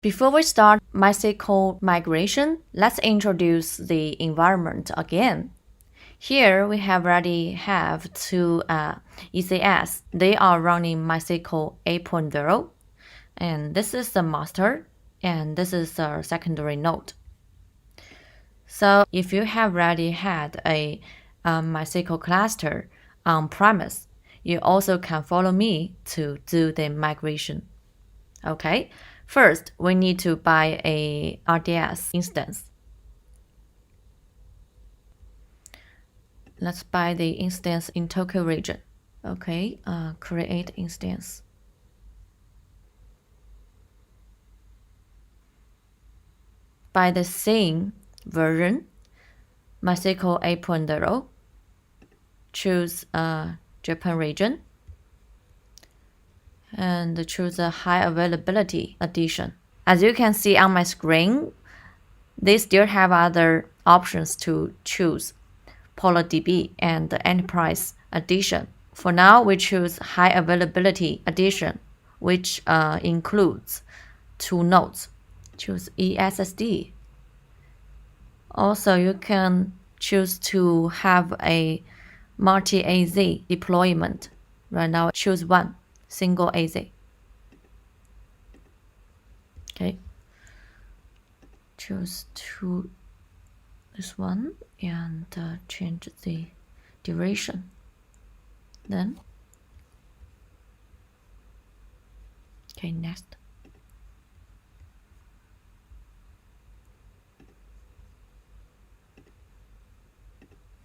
Before we start MySQL migration, let's introduce the environment again. Here we already have two ECS. They are running MySQL 8.0, and this is the master, and this is the secondary node. So if you have already had a MySQL cluster on premise, you also can follow me to do the migration. Okay, first we need to buy a RDS instance. Let's buy the instance in Tokyo region. Okay, create instance. By the same version, MySQL 8.0, choose Japan region, and choose a high availability edition. As you can see on my screen, they still have other options to choose, PolarDB and the Enterprise edition. For now, we choose high availability edition, which includes 2 nodes. Choose eSSD. Also, you can choose to have a multi-AZ deployment. Right now, choose one, single AZ. Okay. Choose this one and change the duration. Then, okay, next.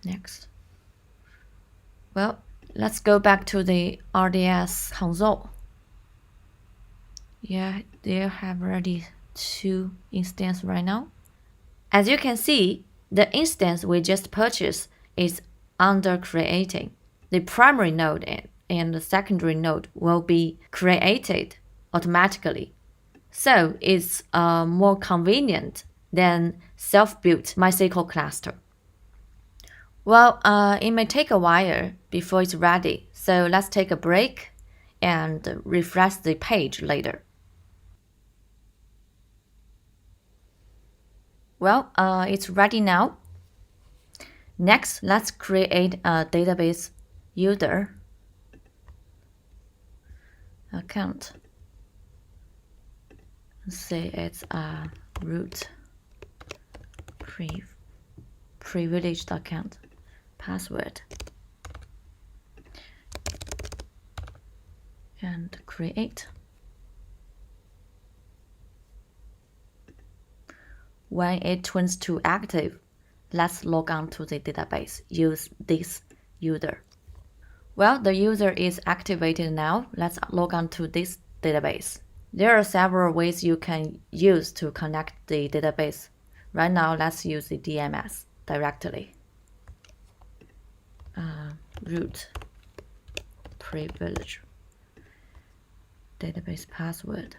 Next. Well, let's go back to the RDS console. Yeah, they have already 2 instances right now. As you can see, the instance we just purchased is under creating. The primary node and the secondary node will be created automatically. So it's more convenient than self-built MySQL cluster. Well, it may take a while before it's ready, so let's take a break and refresh the page later. Well, it's ready now. Next, let's create a database user account. Let's say it's a root privileged account. Password and create. When it turns to active, let's log on to the database. Use this user. Well, the user is activated now. Let's log on to this database. There are several ways you can use to connect the database. Right now, let's use the DMS directly. Root privilege database password.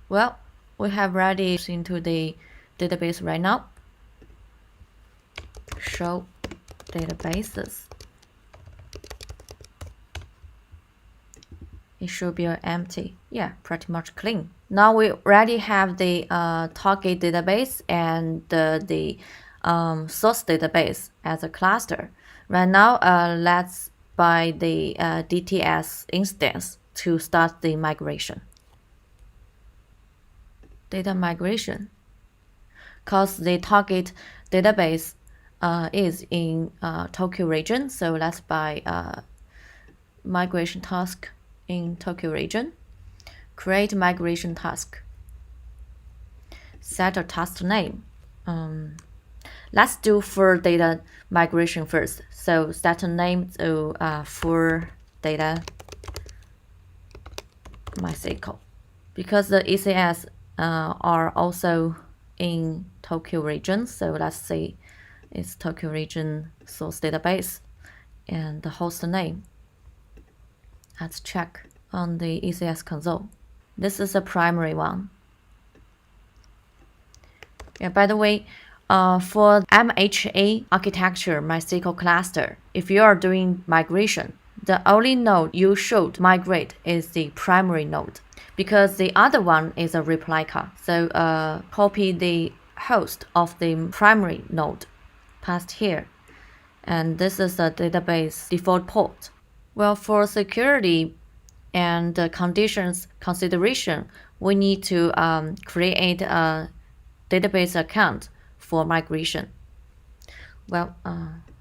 Well, we have already into the database right now. Show databases. It should be empty. Yeah, pretty much clean. Now we already have the target database and the source database as a cluster. Right now, let's buy the RDS instance to start the migration. Data migration. Because the target database is in Tokyo region, so let's buy migration task in Tokyo region. Create migration task. Set a task name. Let's do for data migration first. So set a name to for data MySQL. Because the ECS are also in Tokyo region, so let's say it's Tokyo region source database and the host name. Let's check on the ECS console. This is a primary one. Yeah, by the way, for MHA architecture MySQL cluster, if you are doing migration, the only node you should migrate is the primary node, because the other one is a replica. So copy the host of the primary node, passed here, and this is the database default port. Well, for security and conditions consideration, we need to create a database account for migration. Well,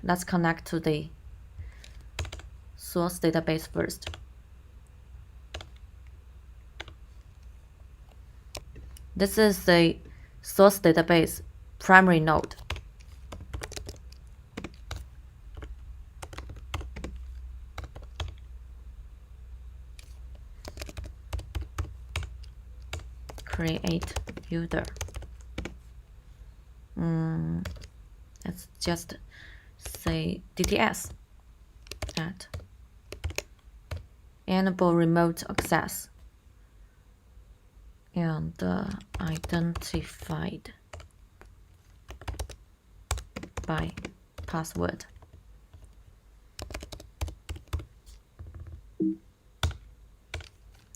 let's connect to the source database first. This is the source database primary node. Create user. Let's just say DTS at enable remote access and identified by password.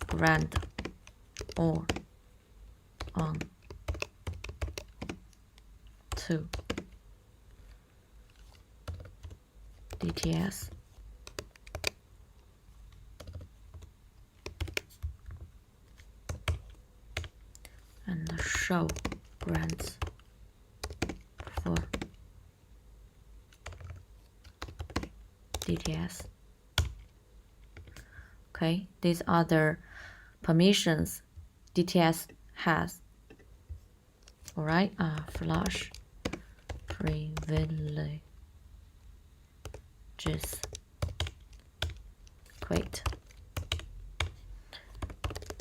Grant or on to DTS and show grants for DTS. Okay, these are the permissions DTS has. All right, flush privileges. Great.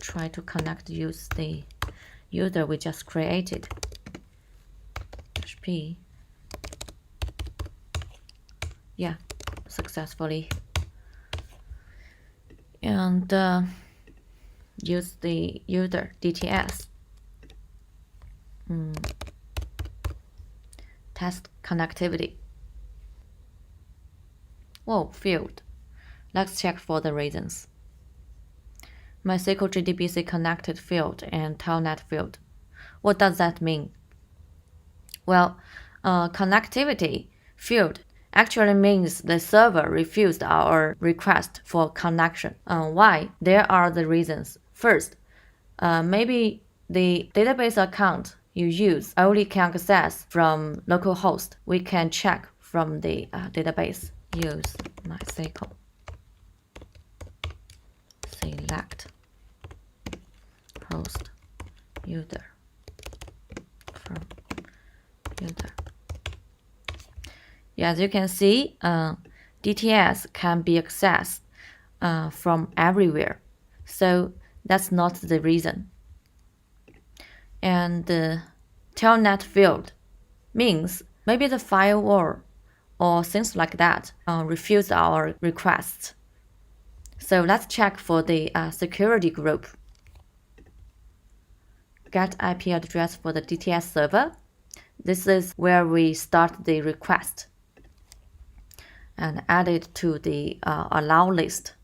Try to connect, use the user we just created. HP. Yeah, successfully. And use the user DTS. Test connectivity. Whoa, failed. Let's check for the reasons. MySQL JDBC connected field and telnet field. What does that mean? Well, connectivity field actually means the server refused our request for connection. Why? There are the reasons. First, maybe the database account you use only can access from localhost. We can check from the database. Use MySQL. Select host user from user. Yeah, as you can see, DTS can be accessed from everywhere. So that's not the reason. And the telnet field means maybe the firewall or things like that refused our requests. So let's check for the security group. Get IP address for the DTS server. This is where we start the request. And add it to the allow list.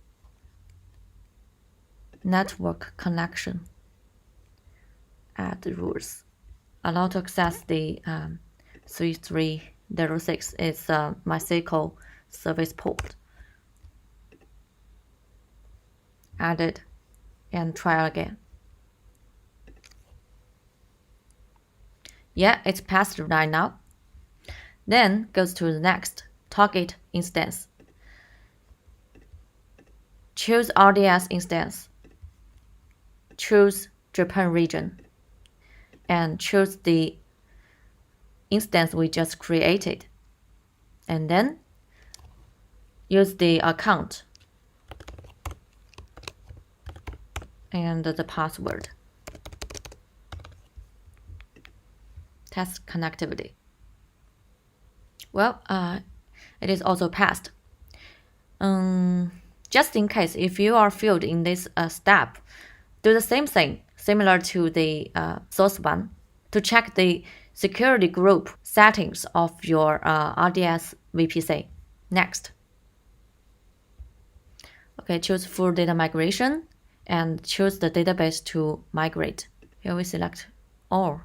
Network connection. Add the rules. Allow to access the 3306 is MySQL service port. Add it and try again. Yeah, it's passed right now. Then goes to the next target instance. Choose RDS instance. Choose Japan region. And choose the instance we just created. And then use the account and the password. Test connectivity. Well, it is also passed. Just in case, if you are failed in this step, do the same thing, similar to the source one, to check the security group settings of your RDS VPC. Next. Okay, choose full data migration and choose the database to migrate. Here we select all,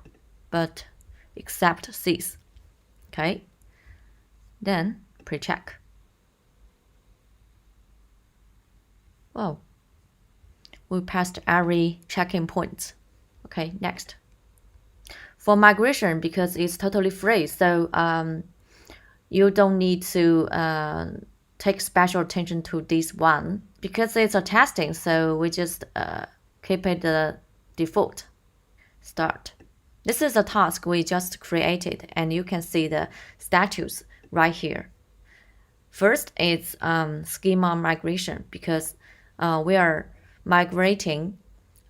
but except Cs. Okay, then pre-check. Oh, we passed every check-in point. Okay, next. For migration, because it's totally free, so you don't need to take special attention to this one because it's a testing, so we just keep it the default. Start. This is a task we just created, and you can see the status right here. First, it's schema migration because we are migrating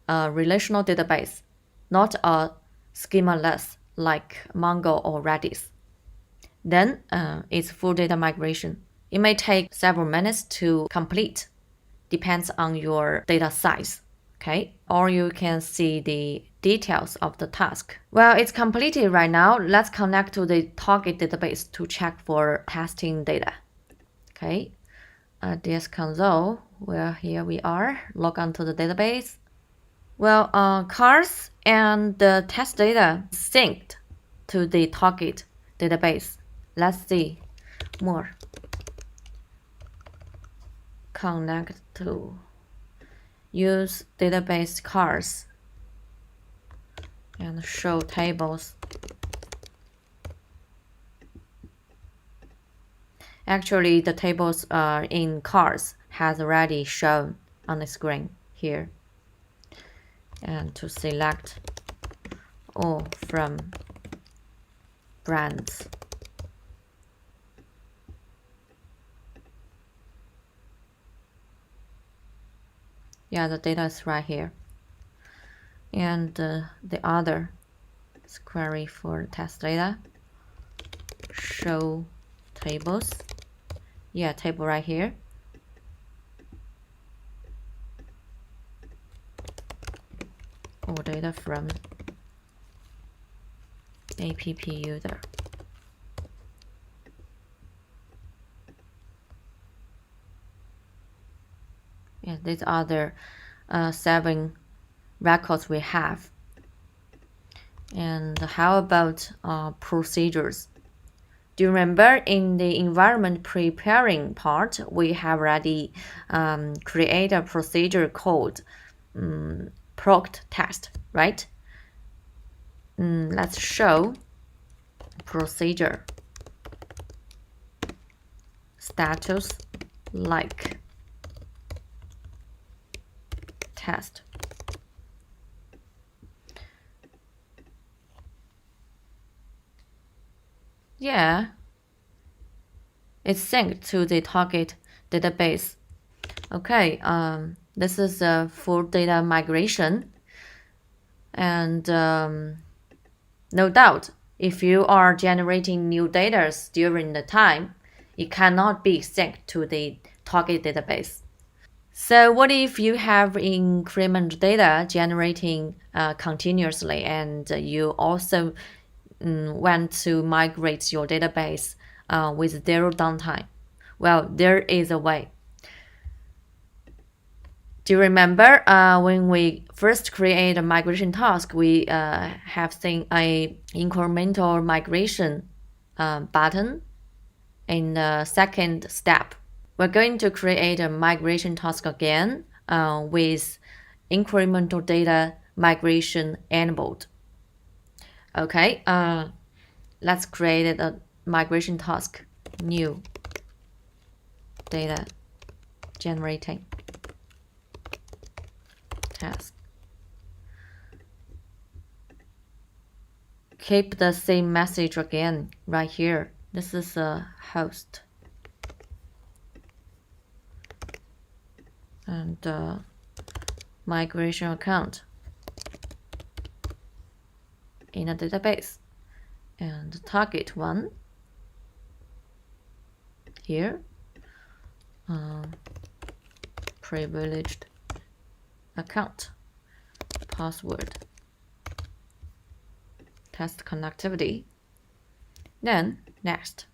a relational database, not a schema-less like Mongo or Redis. Then it's full data migration. It may take several minutes to complete, depends on your data size, okay? Or you can see the details of the task. Well, it's completed right now. Let's connect to the target database to check for testing data. Okay, RDS console, well, here we are, log on to the database. Well, cars and the test data synced to the target database. Let's see more. Connect to use database cars and show tables. Actually, the tables in cars has already shown on the screen here. And to select all from brands. Yeah, the data is right here. And the other is query for test data. Show tables. Yeah, table right here. All data from app user. Yeah, these are the 7 records we have. And how about procedures? Do you remember in the environment preparing part, we have already created a procedure called proct test, right? Let's show procedure status like test. Yeah, it's synced to the target database. Okay, this is a full data migration. And no doubt, if you are generating new data during the time, it cannot be synced to the target database. So what if you have incremental data generating continuously and you also want to migrate your database with 0 downtime? Well, there is a way. Do you remember when we first create a migration task, we have seen a incremental migration button in the second step. We're going to create a migration task again with incremental data migration enabled. Okay, let's create a migration task, new data generating task. Keep the same message again right here. This is a host. And migration account in a database. And target one here. Privileged account. Password. Test connectivity. Then next.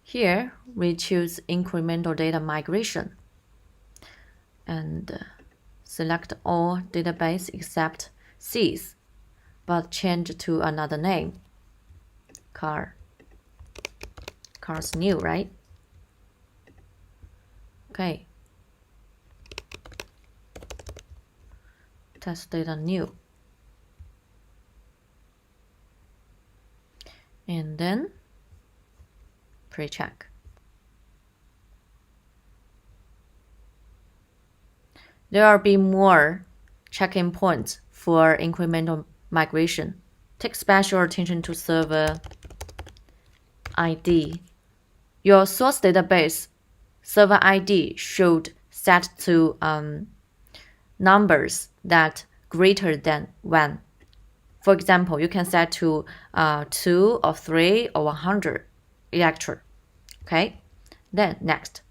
Here, we choose Incremental Data Migration and select all database except C's, but change to another name. Car's new, right? Okay. Test data new. And then pre-check. There will be more check-in points for incremental migration. Take special attention to server ID. Your source database server ID should set to numbers that greater than 1. For example, you can set to 2 or 3 or 100, etc. Okay, then next.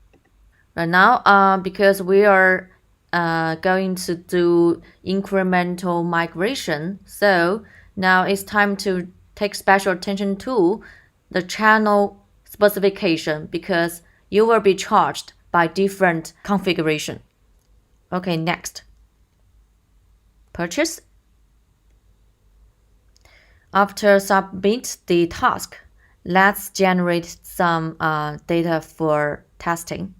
Right now, because we are going to do incremental migration, so now it's time to take special attention to the channel specification because you will be charged by different configuration. Okay, next. Purchase. After submit the task, let's generate some data for testing.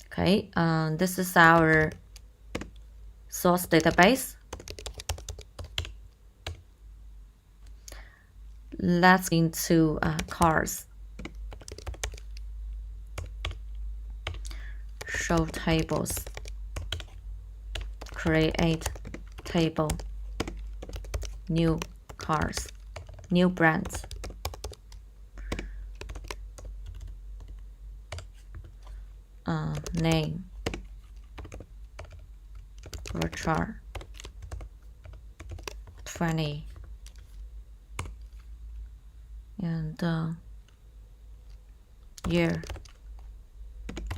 Okay, this is our source database. Let's into cars. Show tables. Create table. New cars. New brands. Name. Virtual. 20. And year.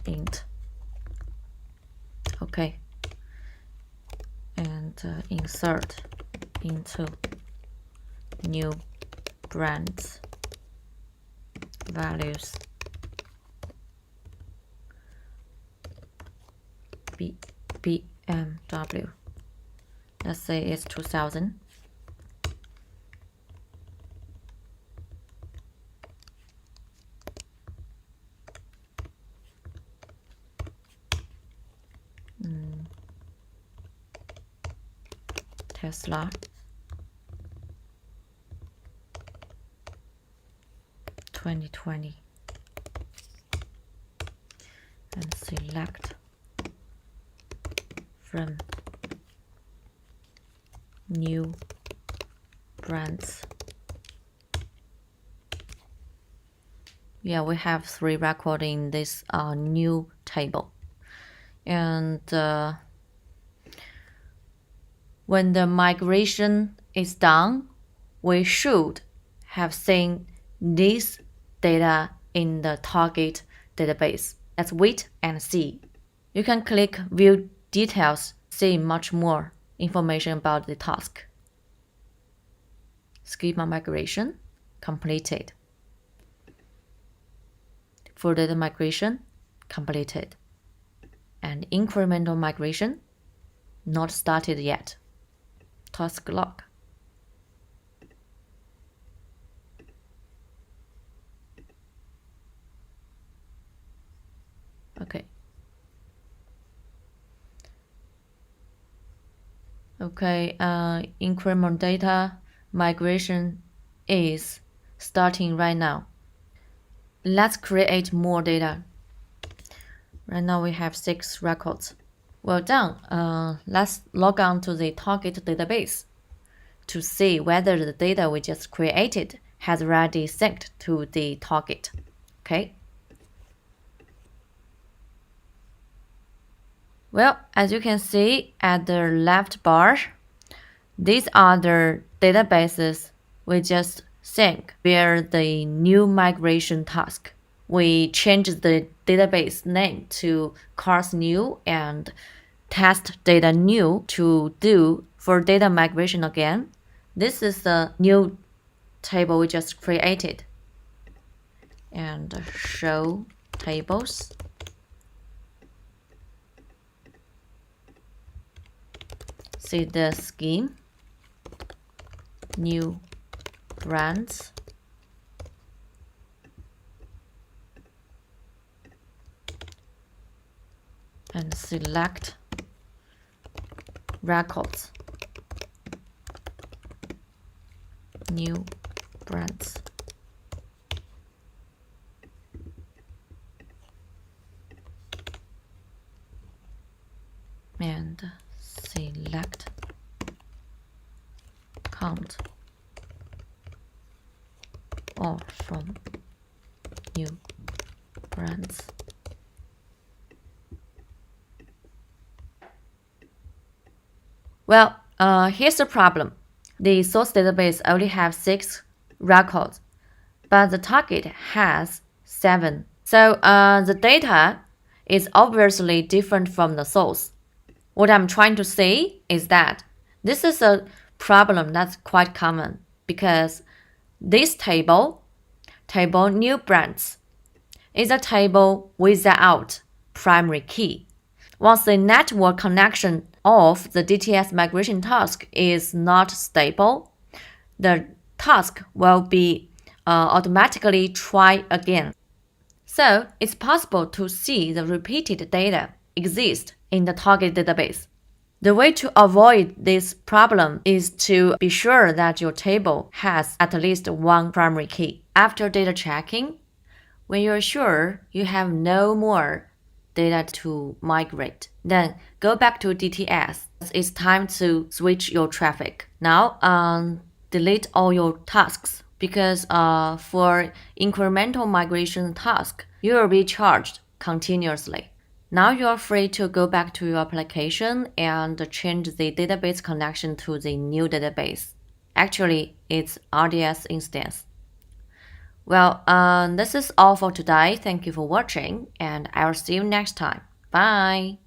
Int. Okay. And insert into new brands values BMW. Let's say it's 2000. Tesla. 2020. And select from new brands. Yeah, we have 3 records in this new table. And when the migration is done, we should have seen this data in the target database. Let's wait and see. You can click View Details, see much more information about the task. Schema migration completed. For data migration completed. And incremental migration not started yet. Task log. Okay. Okay, incremental data migration is starting right now. Let's create more data. Right now we have 6 records. Well done. Let's log on to the target database to see whether the data we just created has already synced to the target. Okay. Well, as you can see at the left bar, these are the databases we just sync via the new migration task. We changed the database name to cars new and test data new to do for data migration again. This is the new table we just created. and show tables. See the scheme, new brands, and select records, new brands. And select count all from new brands. Well, here's the problem. The source database only has 6 records, but the target has 7. So the data is obviously different from the source. What I'm trying to say is that this is a problem that's quite common because this table new brands, is a table without primary key. Once the network connection of the DTS migration task is not stable, the task will be automatically tried again. So it's possible to see the repeated data exist in the target database. The way to avoid this problem is to be sure that your table has at least one primary key. After data checking, when you're sure you have no more data to migrate, then go back to DTS. It's time to switch your traffic. Now, delete all your tasks because for incremental migration task, you will be charged continuously. Now you're free to go back to your application and change the database connection to the new database. Actually, it's RDS Instance. Well, this is all for today. Thank you for watching, and I'll see you next time. Bye!